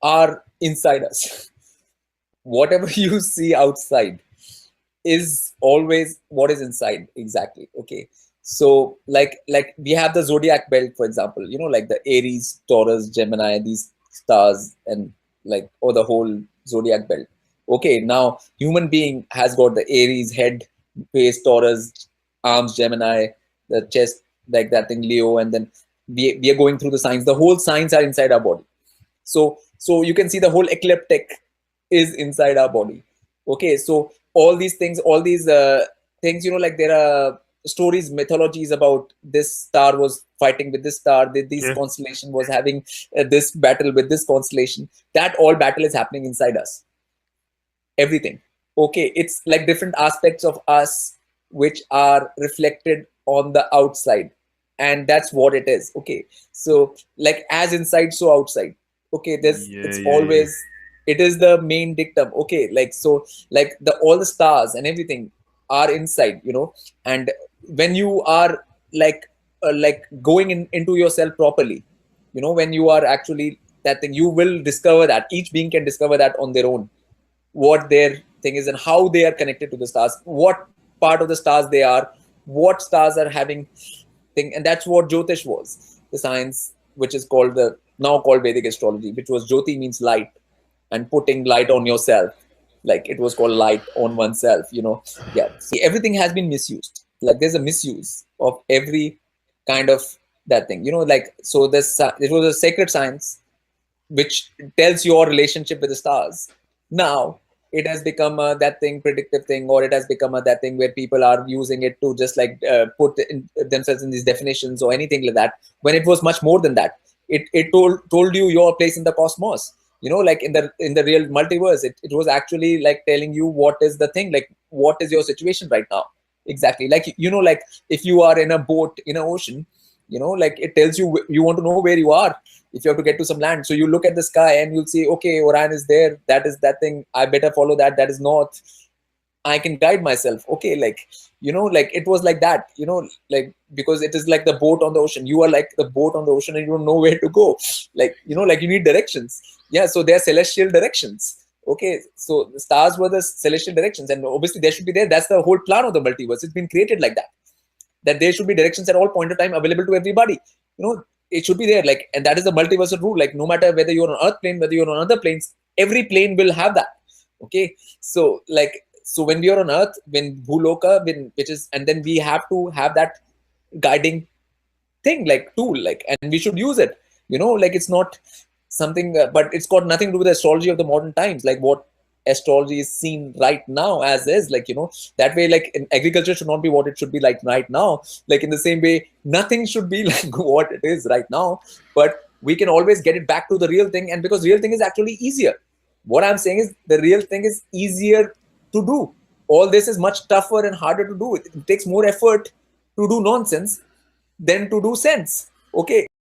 are inside us. Whatever you see outside is always what is inside. Exactly. Okay. So like we have the zodiac belt, for example, like the Aries, Taurus, Gemini, these stars, and like, or the whole zodiac belt. Okay, now human being has got the Aries head, face Taurus, arms Gemini, the chest, like that thing Leo, and then we are going through the signs. The whole signs are inside our body. So you can see the whole ecliptic is inside our body. Okay, so all these things, all these things, like there are stories, mythologies about this star was fighting with this star, this Yeah. constellation was having this battle with this constellation. That all battle is happening inside us. Everything. Okay, it's like different aspects of us which are reflected on the outside, and that's what it is. Okay, so like as inside so outside. Okay, there's Yeah, it's yeah, yeah. always, it is the main dictum. Okay, like so, like the all the stars and everything are inside, and when you are like going into yourself properly, when you are actually that thing, you will discover that each being can discover that on their own, what their thing is and how they are connected to the stars, what part of the stars they are, what stars are having thing. And that's what Jyotish was, the science which is called the now called Vedic astrology, which was Jyoti means light, and putting light on yourself, like it was called light on oneself. Yeah, see, everything has been misused. Like there's a misuse of every kind of that thing, like so this it was a sacred science which tells your relationship with the stars. Now it has become that thing, predictive thing, or it has become that thing where people are using it to just like put themselves in these definitions or anything like that. When it was much more than that. It told you your place in the cosmos. Like in the real multiverse, it was actually like telling you what is the thing, like what is your situation right now. Exactly, like like if you are in a boat in an ocean, like it tells you, you want to know where you are, if you have to get to some land. So you look at the sky and you'll see, okay, Orion is there, that is that thing, I better follow that, that is north. I can guide myself. Okay, like like it was like that, like because it is like the boat on the ocean. You are like the boat on the ocean and you don't know where to go. Like like you need directions. Yeah, so they're celestial directions. Okay, so the stars were the celestial directions, and obviously they should be there. That's the whole plan of the multiverse. It's been created like that, that there should be directions at all point of time available to everybody. It should be there, like, and that is the multiversal rule. Like no matter whether you're on earth plane, whether you're on other planes, every plane will have that. Okay, so like, so when we are on earth, when bhuloka, which is, and then we have to have that guiding thing, like tool, like, and we should use it. Like it's not something, but it's got nothing to do with the astrology of the modern times, like what astrology is seen right now as is, like that way. Like in agriculture should not be what it should be like right now. Like in the same way, nothing should be like what it is right now, but we can always get it back to the real thing. And because real thing is actually easier, what I'm saying is the real thing is easier to do. All this is much tougher and harder to do. It takes more effort to do nonsense than to do sense. Okay,